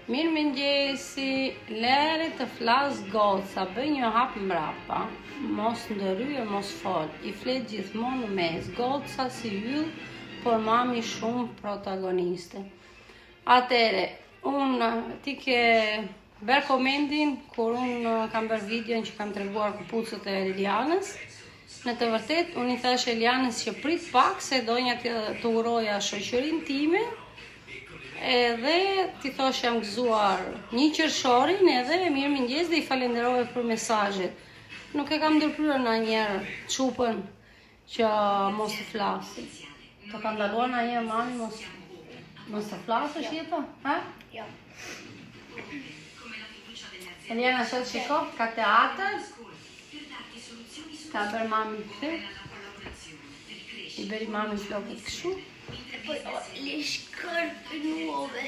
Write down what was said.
Mirë mëngjesi, lere të flas goca, bëj një hap mbrapa, mos ndërryë, mos fol, I flet gjithmonë në mes, goca si yll, por mami shumë protagoniste. Atere, ti ke bërë komendin, kur unë kam bërë videon që kam treguar këpucët e Elianës, në të vërtet, unë I thash Elianës që prit pak se donja të uroja shoqërinë time, edhe ti thosh jam gëzuar një qershorin edhe mirë mëngjes dhe I falenderove për mesazhet. Nuk e kam ndërpryer ndonjëherë çupën që mos të flasi. Të kam ndaluar ndonjëherë mami mos të flasësh jeta? Ha? Jo. Eliana sot shiko, ka teatr? Ka bërë mami këtë? I bëri mami flokët kështu? E poi ho le scarpe nuove.